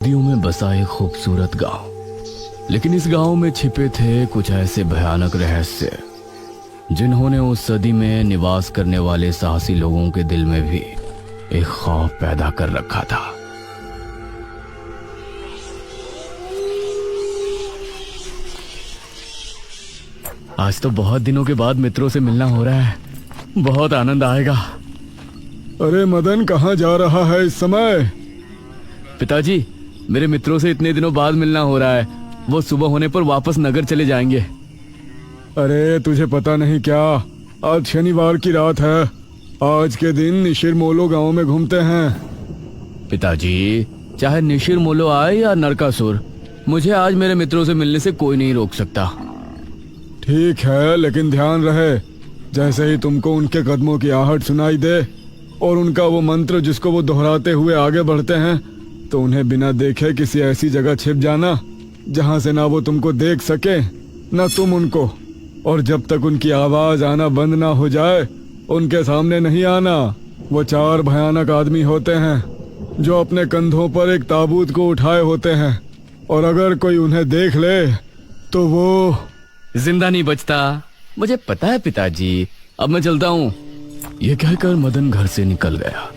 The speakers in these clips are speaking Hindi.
नदियों में बसा एक खूबसूरत गांव। लेकिन इस गांव में छिपे थे कुछ ऐसे भयानक रहस्य जिन्होंने उस सदी में निवास करने वाले साहसी लोगों के दिल में भी एक खौफ पैदा कर रखा था। आज तो बहुत दिनों के बाद मित्रों से मिलना हो रहा है, बहुत आनंद आएगा। अरे मदन, कहाँ जा रहा है इस समय? पिताजी, मेरे मित्रों से इतने दिनों बाद मिलना हो रहा है। वो सुबह होने पर वापस नगर चले जाएंगे। अरे तुझे पता नहीं क्या, आज शनिवार की रात है। आज के दिन निशिर मोलो गांव में घूमते हैं। पिताजी, चाहे निशिर मोलो आए या नरकासुर, मुझे आज मेरे मित्रों से मिलने से कोई नहीं रोक सकता। ठीक है, लेकिन ध्यान रहे, जैसे ही तुमको उनके कदमों की आहट सुनाई दे और उनका वो मंत्र जिसको वो दोहराते हुए आगे बढ़ते हैं, तो उन्हें बिना देखे किसी ऐसी जगह छिप जाना जहां से ना वो तुमको देख सके ना तुम उनको। और जब तक उनकी आवाज आना बंद ना हो जाए, उनके सामने नहीं आना। वो 4 भयानक आदमी होते हैं जो अपने कंधों पर एक ताबूत को उठाए होते हैं, और अगर कोई उन्हें देख ले तो वो जिंदा नहीं बचता। मुझे पता है पिताजी, अब मैं चलता हूँ। यह कहकर मदन घर से निकल गया,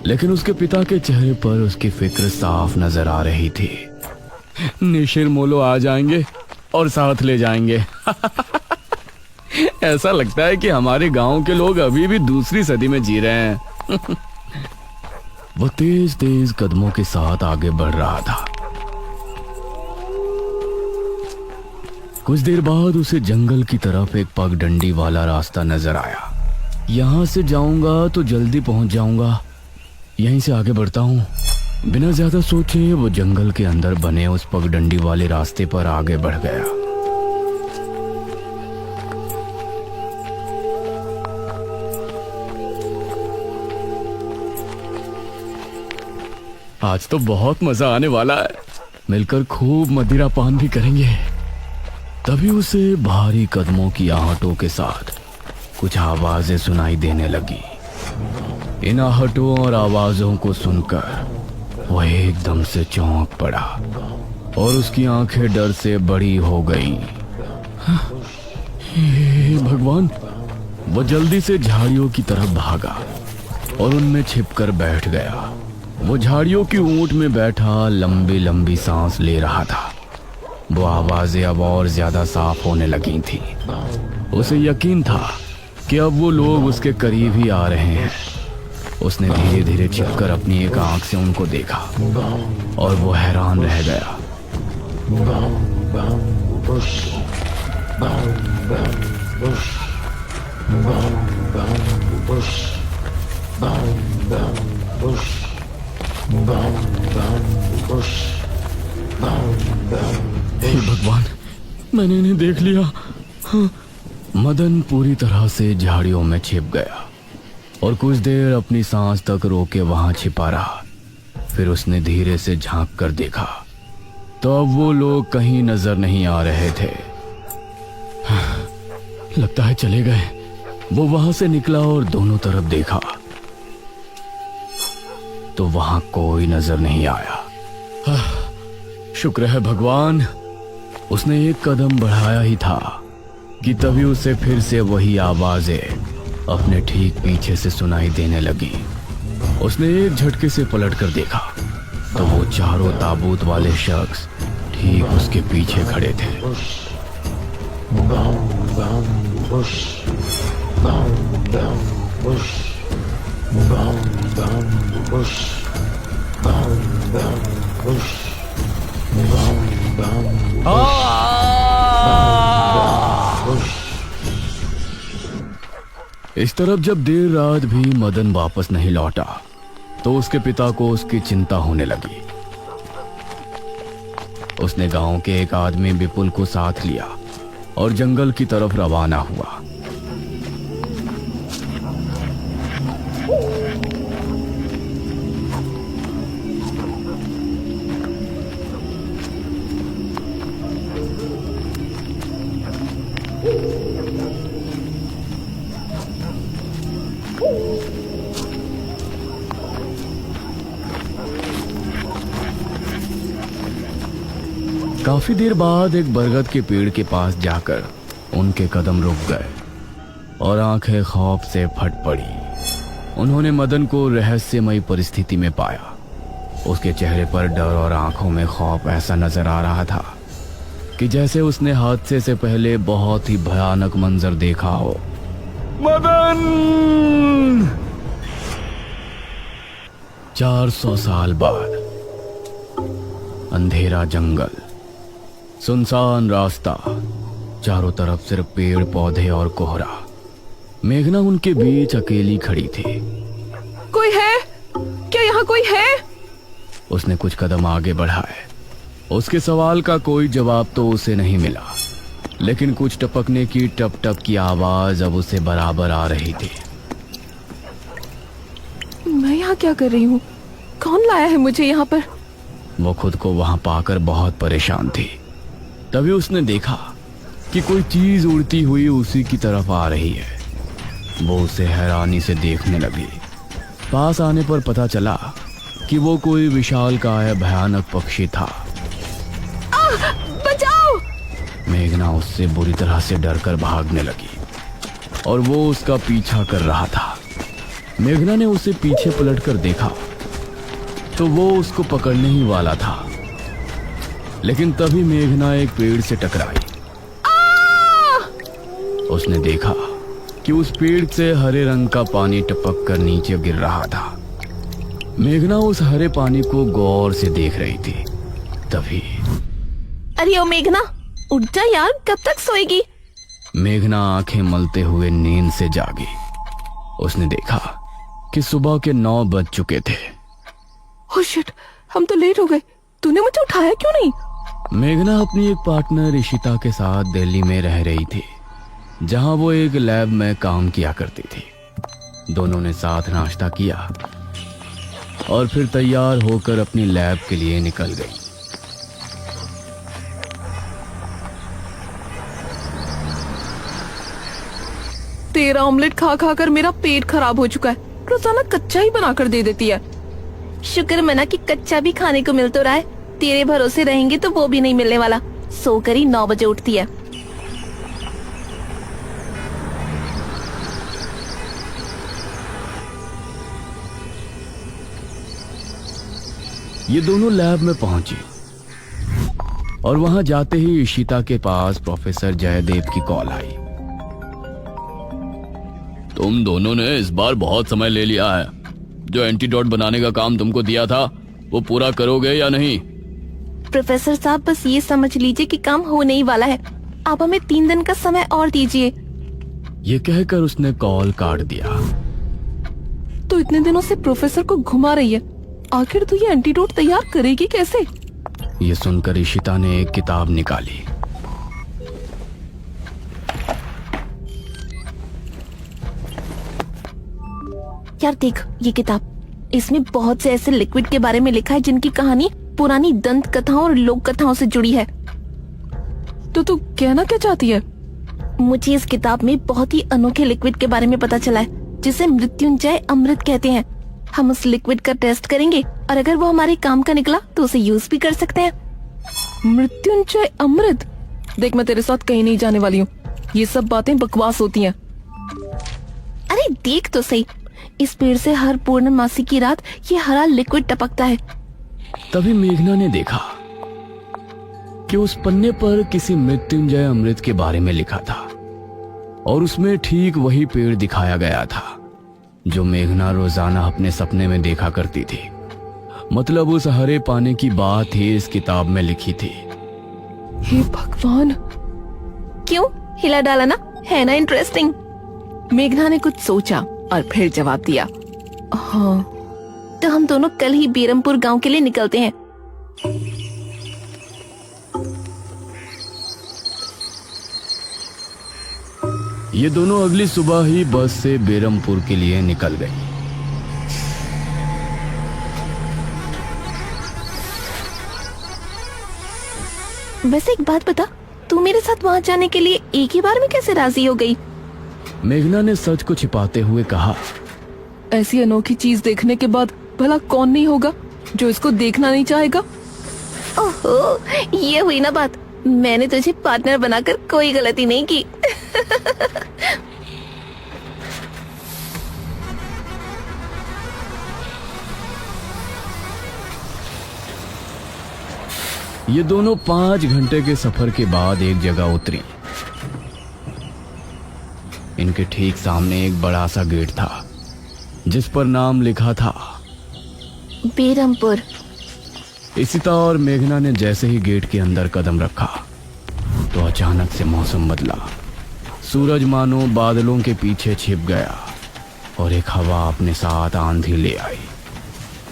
लेकिन उसके पिता के चेहरे पर उसकी फिक्र साफ नजर आ रही थी। निशिर मोलो आ जाएंगे और साथ ले जाएंगे। ऐसा लगता है कि हमारे गांव के लोग अभी भी दूसरी सदी में जी रहे हैं। वो तेज तेज कदमों के साथ आगे बढ़ रहा था। कुछ देर बाद उसे जंगल की तरफ एक पगडंडी वाला रास्ता नजर आया। यहां से जाऊंगा तो जल्दी पहुंच जाऊंगा, यहीं से आगे बढ़ता हूँ। बिना ज्यादा सोचे वो जंगल के अंदर बने उस पगडंडी वाले रास्ते पर आगे बढ़ गया। आज तो बहुत मजा आने वाला है, मिलकर खूब मदिरा पान भी करेंगे। तभी उसे भारी कदमों की आहटों के साथ कुछ आवाजें सुनाई देने लगी। इन आहटों और आवाजों को सुनकर वह एकदम से चौंक पड़ा और उसकी आंखें डर से बड़ी हो गईं। हे भगवान! वो जल्दी से झाड़ियों की तरफ भागा और उनमें छिपकर बैठ गया। वो झाड़ियों की ऊंट में बैठा लंबी लंबी सांस ले रहा था। वो आवाजें अब और ज्यादा साफ होने लगी थी। उसे यकीन था कि अब वो लोग उसके करीब ही आ रहे हैं। उसने धीरे धीरे छिपकर अपनी एक आंख से उनको देखा और वो हैरान रह गया। हे भगवान, मैंने इन्हें देख लिया। हाँ। मदन पूरी तरह से झाड़ियों में छिप गया और कुछ देर अपनी सांस तक रोके वहां छिपा रहा। फिर उसने धीरे से झांक कर देखा तो अब वो लोग कहीं नजर नहीं आ रहे थे। लगता है चले गए। वो वहां से निकला और दोनों तरफ देखा तो वहां कोई नजर नहीं आया। शुक्र है भगवान, उसने एक कदम बढ़ाया ही था कि तभी उसे फिर से वही आवाजें अपने ठीक पीछे से सुनाई देने लगी। उसने एक झटके से पलटकर देखा तो वो चारों ताबूत वाले शख्स ठीक उसके पीछे खड़े थे। इस तरफ जब देर रात भी मदन वापस नहीं लौटा तो उसके पिता को उसकी चिंता होने लगी। उसने गांव के एक आदमी विपुल को साथ लिया और जंगल की तरफ रवाना हुआ। काफी देर बाद एक बरगद के पेड़ के पास जाकर उनके कदम रुक गए और आंखें खौफ से फट पड़ी। उन्होंने मदन को रहस्यमयी परिस्थिति में पाया। उसके चेहरे पर डर और आंखों में खौफ ऐसा नजर आ रहा था कि जैसे उसने हादसे से पहले बहुत ही भयानक मंजर देखा हो। मदन! 400 साल बाद अंधेरा जंगल, सुनसान रास्ता, चारों तरफ सिर्फ पेड़ पौधे और कोहरा। मेघना उनके बीच अकेली खड़ी थी। कोई है क्या? यहाँ कोई है? उसने कुछ कदम आगे बढ़ाए। उसके सवाल का कोई जवाब तो उसे नहीं मिला, लेकिन कुछ टपकने की टप टप की आवाज अब उसे बराबर आ रही थी। मैं यहाँ क्या कर रही हूँ? कौन लाया है मुझे यहाँ पर? वो खुद को वहां पाकर बहुत परेशान थी। तभी उसने देखा कि कोई चीज उड़ती हुई उसी की तरफ आ रही है। वो उसे हैरानी से देखने लगी। पास आने पर पता चला कि वो कोई विशालकाय भयानक पक्षी था। बचाओ! मेघना उससे बुरी तरह से डरकर भागने लगी और वो उसका पीछा कर रहा था। मेघना ने उसे पीछे पलटकर देखा तो वो उसको पकड़ने ही वाला था, लेकिन तभी मेघना एक पेड़ से टकराई। उसने देखा कि उस पेड़ से हरे रंग का पानी टपक कर नीचे गिर रहा था। मेघना उस हरे पानी को गौर से देख रही थी। तभी अरे ओ मेघना, उठ जा यार, कब तक सोएगी? मेघना आंखें मलते हुए नींद से जागी। उसने देखा कि सुबह के 9 बज चुके थे। ओह शिट, हम तो लेट हो गए। तूने मुझे उठाया क्यों नहीं? मेघना अपनी एक पार्टनर इशिता के साथ दिल्ली में रह रही थी, जहां वो एक लैब में काम किया करती थी। दोनों ने साथ नाश्ता किया और फिर तैयार होकर अपनी लैब के लिए निकल गई। तेरा ऑमलेट खा खा कर मेरा पेट खराब हो चुका है। रोजाना कच्चा ही बना कर दे देती है। शुक्र मना कि कच्चा भी खाने को मिल तो रहा है। तेरे भरोसे रहेंगे तो वो भी नहीं मिलने वाला। सोकर ही 9 बजे उठती है। ये दोनों लैब में पहुंची और वहां जाते ही इशिता के पास प्रोफेसर जयदेव की कॉल आई। तुम दोनों ने इस बार बहुत समय ले लिया है। जो एंटीडोट बनाने का काम तुमको दिया था वो पूरा करोगे या नहीं? प्रोफेसर साहब, बस ये समझ लीजिए कि काम होने ही वाला है। आप हमें 3 दिन का समय और दीजिए। ये कहकर उसने कॉल काट दिया। तो इतने दिनों से प्रोफेसर को घुमा रही है, आखिर तो ये एंटीडोट तैयार करेगी कैसे? ये सुनकर इशिता ने एक किताब निकाली। यार देख ये किताब, इसमें बहुत से ऐसे लिक्विड के बारे में लिखा है जिनकी कहानी पुरानी दंत कथाओं और लोक कथाओं से जुड़ी है। तो तू कहना क्या चाहती है? मुझे इस किताब में बहुत ही अनोखे लिक्विड के बारे में पता चला है, जिसे मृत्युंजय अमृत कहते हैं। हम उस लिक्विड का टेस्ट करेंगे और अगर वो हमारे काम का निकला तो उसे यूज भी कर सकते हैं। मृत्युंजय अमृत? देख, मैं तेरे साथ कहीं नहीं जाने वाली हूँ। ये सब बातें बकवास होती हैं। अरे देख तो सही, इस पेड़ से हर पूर्णमासी की रात ये हरा लिक्विड टपकता है। तभी मेघना ने देखा कि उस पन्ने पर किसी मृत्युंजय अमृत के बारे में लिखा था और उसमें ठीक वही पेड़ दिखाया गया था जो मेघना रोजाना अपने सपने में देखा करती थी। मतलब उस हरे पानी की बात ही इस किताब में लिखी थी। हे भगवान, क्यों हिला डाला ना? है ना इंटरेस्टिंग? मेघना ने कुछ सोचा और फिर जवाब दिया, हाँ, तो हम दोनों कल ही बीरमपुर गांव के लिए निकलते हैं। ये दोनों अगली सुबह ही बस से बेरमपुर के लिए निकल गई। वैसे एक बात बता, तू मेरे साथ वहाँ जाने के लिए एक ही बार में कैसे राजी हो गई? मेघना ने सच को छिपाते हुए कहा, ऐसी अनोखी चीज देखने के बाद भला कौन नहीं होगा जो इसको देखना नहीं चाहेगा? ओहो, ये हुई ना बात। मैंने तुझे पार्टनर बनाकर कोई गलती नहीं की। ये दोनों 5 घंटे के सफर के बाद एक जगह उतरी। इनके ठीक सामने एक बड़ा सा गेट था जिस पर नाम लिखा था बेरमपुर। इशिता और मेघना ने जैसे ही गेट के अंदर कदम रखा तो अचानक से मौसम बदला। सूरज मानो बादलों के पीछे छिप गया और एक हवा अपने साथ आंधी ले आई।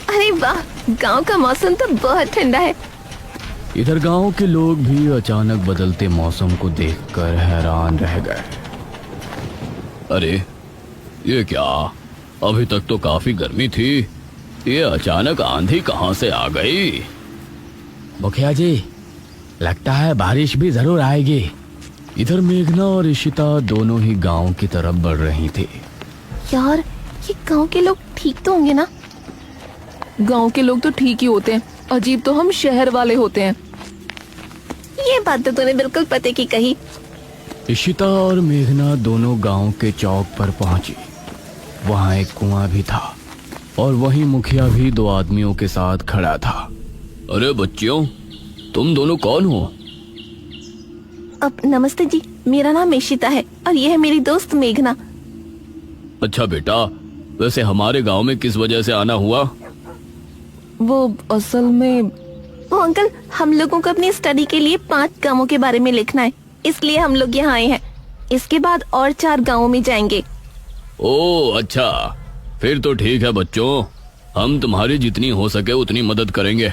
अरे वाह, गांव का मौसम तो बहुत ठंडा है। इधर गांव के लोग भी अचानक बदलते मौसम को देखकर हैरान रह गए। अरे ये क्या, अभी तक तो काफी गर्मी थी, ये अचानक आंधी कहां से आ गई? मुखिया जी, लगता है बारिश भी जरूर आएगी। इधर मेघना और इशिता दोनों ही गांव की तरफ बढ़ रही थी। यार, ये गांव के लोग ठीक तो होंगे ना? गांव के लोग तो ठीक ही होते हैं, अजीब तो हम शहर वाले होते हैं। ये बात तो तूने बिल्कुल पते की कही। इशिता और मेघना दोनों गांव के चौक पर पहुंची। वहां एक कुआं भी था और वहीं मुखिया भी 2 आदमियों के साथ खड़ा था। अरे बच्चियों, तुम दोनों कौन हो? अब नमस्ते जी, मेरा नाम इशिता है और ये है मेरी दोस्त मेघना। अच्छा बेटा, वैसे हमारे गांव में किस वजह से आना हुआ? वो असल में वो अंकल, हम लोगों को अपनी स्टडी के लिए 5 गांवों के बारे में लिखना है, इसलिए हम लोग यहाँ आए हैं। इसके बाद और 4 गांवों में जाएंगे। ओह अच्छा, फिर तो ठीक है बच्चों, हम तुम्हारी जितनी हो सके उतनी मदद करेंगे।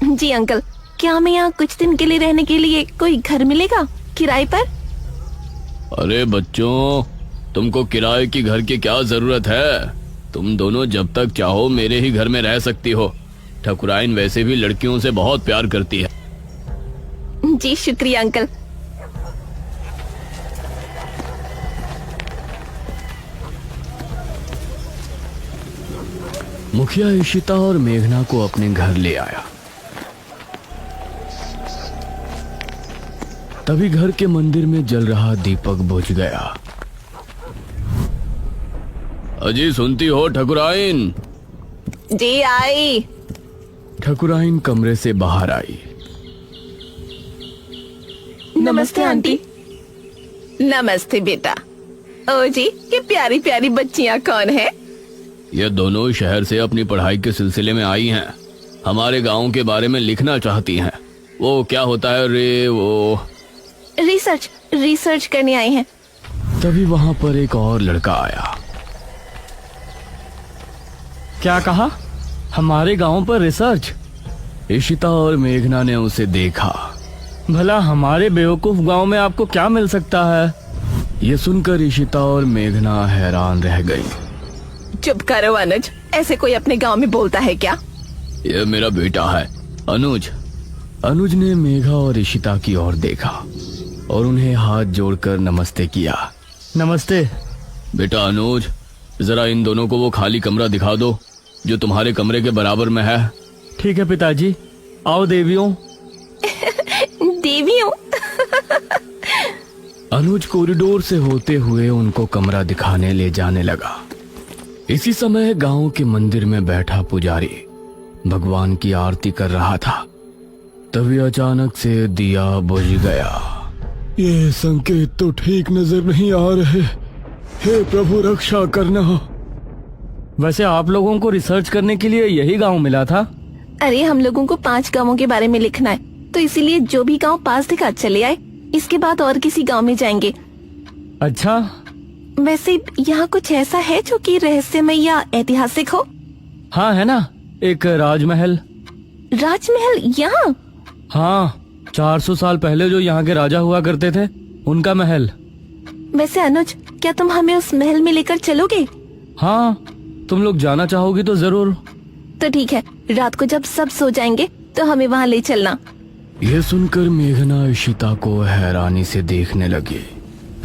जी अंकल, क्या हमें यहाँ कुछ दिन के लिए रहने के लिए कोई घर मिलेगा किराए पर? अरे बच्चों, तुमको किराए की घर की क्या जरूरत है? तुम दोनों जब तक चाहो मेरे ही घर में रह सकती हो। ठकुराइन वैसे भी लड़कियों से बहुत प्यार करती है। जी शुक्रिया अंकल। मुखिया इशिता और मेघना को अपने घर ले आया। तभी घर के मंदिर में जल रहा दीपक बुझ गया। अजी सुनती हो ठकुराइन? जी आई। ठकुराइन कमरे से बाहर आई। नमस्ते आंटी। नमस्ते बेटा। ओ जी, ये प्यारी प्यारी बच्चियां कौन है? ये दोनों शहर से अपनी पढ़ाई के सिलसिले में आई हैं। हमारे गांव के बारे में लिखना चाहती हैं। वो क्या होता है रे, वो रिसर्च करने आए हैं। तभी वहां पर एक और लड़का आया। क्या कहा? हमारे गांव पर रिसर्च? इशिता और मेघना ने उसे देखा। भला हमारे बेवकूफ गांव में आपको क्या मिल सकता है? ये सुनकर इशिता और मेघना हैरान रह गई। चुप करो अनुज, ऐसे कोई अपने गांव में बोलता है क्या? ये मेरा बेटा है अनुज। अनुज ने मेघा और इशिता की ओर देखा और उन्हें हाथ जोड़कर नमस्ते किया। नमस्ते बेटा अनुज, जरा इन दोनों को वो खाली कमरा दिखा दो जो तुम्हारे कमरे के बराबर में है। ठीक है पिताजी, आओ देवियों। देवियों? अनुज कॉरिडोर से होते हुए उनको कमरा दिखाने ले जाने लगा। इसी समय गांव के मंदिर में बैठा पुजारी भगवान की आरती कर रहा था। तभी अचानक से दिया बुझ गया। ये संकेत तो ठीक नजर नहीं आ रहे। हे प्रभु, रक्षा करना। वैसे आप लोगों को रिसर्च करने के लिए यही गांव मिला था? अरे हम लोगों को 5 गांवों के बारे में लिखना है, तो इसीलिए जो भी गांव पास दिखा चले आए। इसके बाद और किसी गांव में जाएंगे। अच्छा, वैसे यहाँ कुछ ऐसा है जो कि रहस्यमय या ऐतिहासिक हो? हाँ है ना, एक राजमहल। राजमहल यहाँ? हाँ, 400 साल पहले जो यहाँ के राजा हुआ करते थे, उनका महल। वैसे अनुज, क्या तुम हमें उस महल में लेकर चलोगे? हाँ, तुम लोग जाना चाहोगी तो जरूर। तो ठीक है, रात को जब सब सो जाएंगे तो हमें वहाँ ले चलना। यह सुनकर मेघना इशिता को हैरानी से देखने लगी।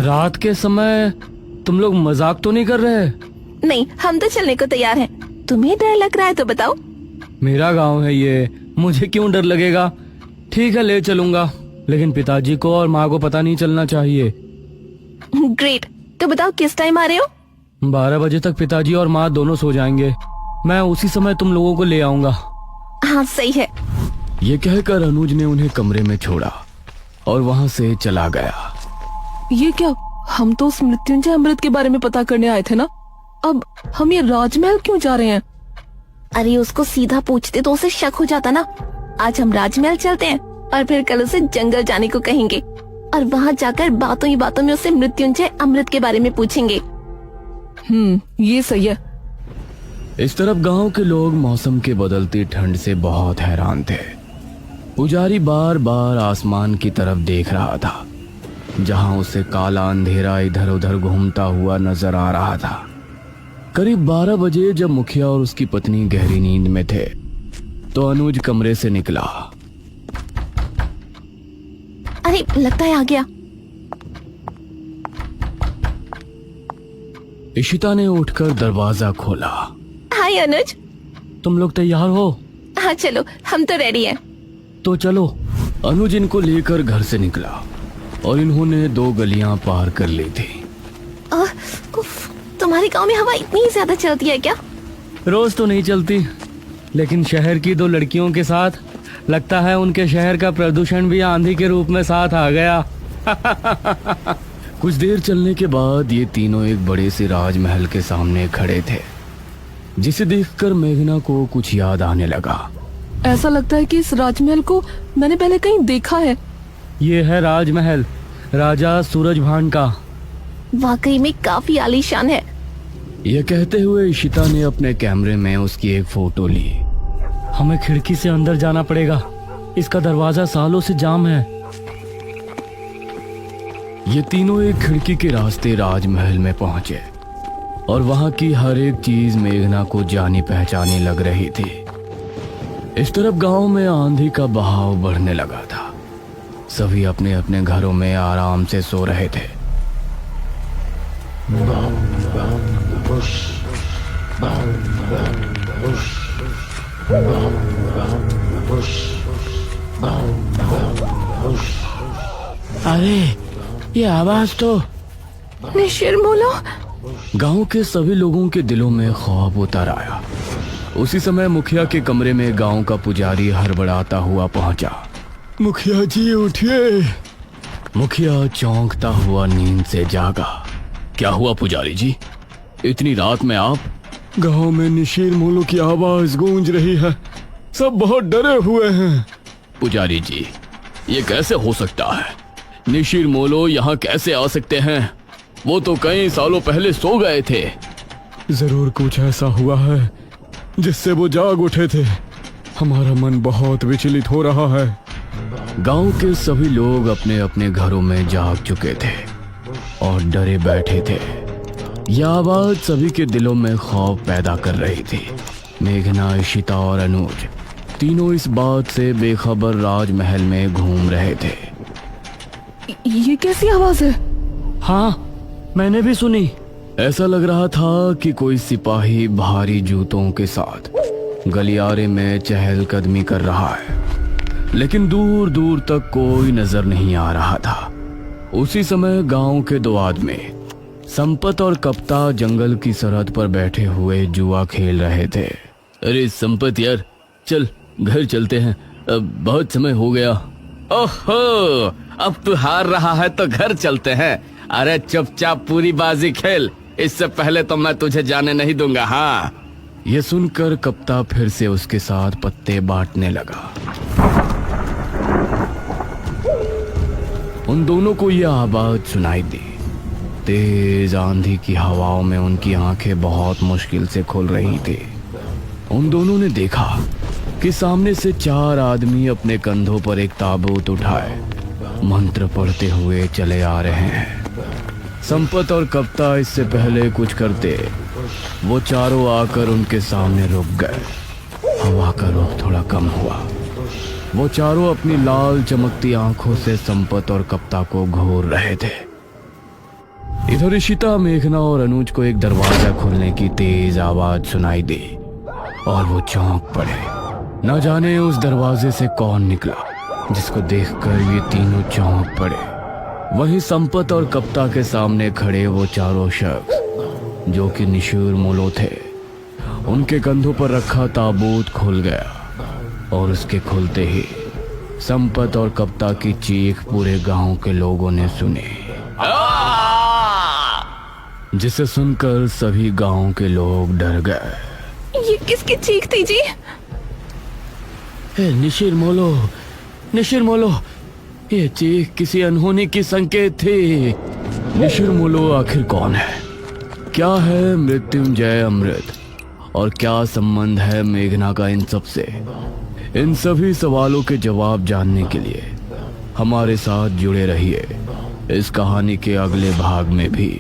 रात के समय तुम लोग मजाक तो नहीं कर रहे? नहीं, हम तो चलने को तैयार हैं। तुम्हें डर लग रहा है तो बताओ। मेरा गांव है ये, मुझे क्यों डर लगेगा? ठीक है, ले चलूंगा, लेकिन पिताजी को और माँ को पता नहीं चलना चाहिए। ग्रेट। तो बताओ किस टाइम आ रहे हो? 12 बजे तक पिताजी और माँ दोनों सो जाएंगे। मैं उसी समय तुम लोगों को ले आऊंगा। हाँ सही है। ये कहकर अनुज ने उन्हें कमरे में छोड़ा और वहाँ से चला गया। ये क्या? हम तो उस मृत्युंजय अमृत के बारे में पता करने आए थे ना। अब हम ये राजमहल क्यों जा रहे हैं? अरे उसको सीधा पूछते तो उसे शक हो जाता ना। आज हम राजमहल चलते हैं और फिर कल उसे जंगल जाने को कहेंगे और वहाँ जाकर बातों ही बातों में उसे मृत्युंजय अमृत के बारे में पूछेंगे। ये सही है। इस तरफ गांव के लोग मौसम के बदलती ठंड से बहुत हैरान थे। पुजारी बार बार आसमान की तरफ देख रहा था, जहां उसे काला अंधेरा इधर उधर घूमता हुआ नजर आ रहा था। करीब 12 बजे जब मुखिया और उसकी पत्नी गहरी नींद में थे, तो अनुज कमरे से निकला। अरे लगता है आ गया। इशिता ने उठकर दरवाजा खोला। हाय अनुज। तुम लोग तैयार हो? हाँ चलो, हम तो रेडी हैं। तो चलो। अनुज इनको लेकर घर से निकला और इन्होंने 2 गलियां पार कर ली थी। उफ, तुम्हारे गांव में हवा इतनी ज्यादा चलती है क्या? रोज तो नहीं चलती, लेकिन शहर की 2 लड़कियों के साथ लगता है उनके शहर का प्रदूषण भी आंधी के रूप में साथ आ गया। कुछ देर चलने के बाद ये तीनों एक बड़े से राजमहल के सामने खड़े थे, जिसे देखकर मेघना को कुछ याद आने लगा। ऐसा लगता है कि इस राजमहल को मैंने पहले कहीं देखा है। ये है राजमहल राजा सूरजभान का। वाकई में काफी आलीशान है। यह कहते हुए इशिता ने अपने कैमरे में उसकी एक फोटो ली। हमें खिड़की से अंदर जाना पड़ेगा, इसका दरवाजा सालों से जाम है। ये तीनों एक खिड़की के रास्ते राजमहल में पहुंचे और वहां की हर एक चीज मेघना को जानी पहचानी लग रही थी। इस तरफ गांव में आंधी का बहाव बढ़ने लगा था। सभी अपने अपने घरों में आराम से सो रहे थे। अरे ये आवाज तो निशिरमोलो। गांव के सभी लोगों के दिलों में खौफ उतर आया। उसी समय मुखिया के कमरे में गांव का पुजारी हड़बड़ाता हुआ पहुंचा। मुखिया जी उठिए। मुखिया चौंकता हुआ नींद से जागा। क्या हुआ पुजारी जी, इतनी रात में आप? गांव में निशीर मोलो की आवाज गूंज रही है, सब बहुत डरे हुए हैं। पुजारी जी, ये कैसे हो सकता है? निशीर मोलो यहाँ कैसे आ सकते हैं? वो तो कई सालों पहले सो गए थे। जरूर कुछ ऐसा हुआ है जिससे वो जाग उठे थे। हमारा मन बहुत विचलित हो रहा है। गांव के सभी लोग अपने अपने घरों में जाग चुके थे और डरे बैठे थे। यह आवाज सभी के दिलों में खौफ पैदा कर रही थी। मेघना, इशिता और अनुज तीनों इस बात से बेखबर राजमहल में घूम रहे थे। ये कैसी आवाज है? हाँ, मैंने भी सुनी। ऐसा लग रहा था कि कोई सिपाही भारी जूतों के साथ गलियारे में चहलकदमी कर रहा है, लेकिन दूर दूर तक कोई नजर नहीं आ रहा था। उसी समय गांव के 2 आदमी संपत और कप्ता जंगल की सरहद पर बैठे हुए जुआ खेल रहे थे। अरे संपत यार, चल घर चलते हैं, अब बहुत समय हो गया। ओहो, अब तू हार रहा है तो घर चलते हैं। अरे चुपचाप पूरी बाजी खेल, इससे पहले तो मैं तुझे जाने नहीं दूंगा। हाँ। ये सुनकर कप्ता फिर से उसके साथ पत्ते बांटने लगा। उन दोनों को यह आवाज सुनाई दी। तेज आंधी की हवाओं में उनकी आंखें बहुत मुश्किल से खुल रही थी। उन दोनों ने देखा कि सामने से 4 आदमी अपने कंधों पर एक ताबूत उठाए मंत्र पढ़ते हुए चले आ रहे हैं। संपत और कप्ता इससे पहले कुछ करते, वो चारों आकर उनके सामने रुक गए। हवा का रुख थोड़ा कम हुआ। वो चारों अपनी लाल चमकती आंखों से संपत और कप्ता को घूर रहे थे। इधर इशिता, मेघना और अनुज को एक दरवाजा खोलने की तेज आवाज सुनाई दी और वो चौंक पड़े। न जाने उस दरवाजे से कौन निकला, जिसको देखकर ये तीनों चौंक पड़े। वहीं संपत और कप्ता के सामने खड़े वो चारों शख्स जो कि निशूर मोलो थे। उनके कंधों पर रखा ताबूत खुल गया और उसके खुलते ही संपत और कप्ता की चीख पूरे गांव के लोगों ने सुनी, जिसे सुनकर सभी गांव के लोग डर गए। ये किसकी चीख थी जी? निशिर मोलो, ये चीख किसी अनहोनी की संकेत थी। निशिर मोलो आखिर कौन है? क्या है मृत्युंजय अमृत? और क्या संबंध है मेघना का इन सब से? इन सभी सवालों के जवाब जानने के लिए हमारे साथ जुड़े रहिए इस कहानी के अगले भाग में भी।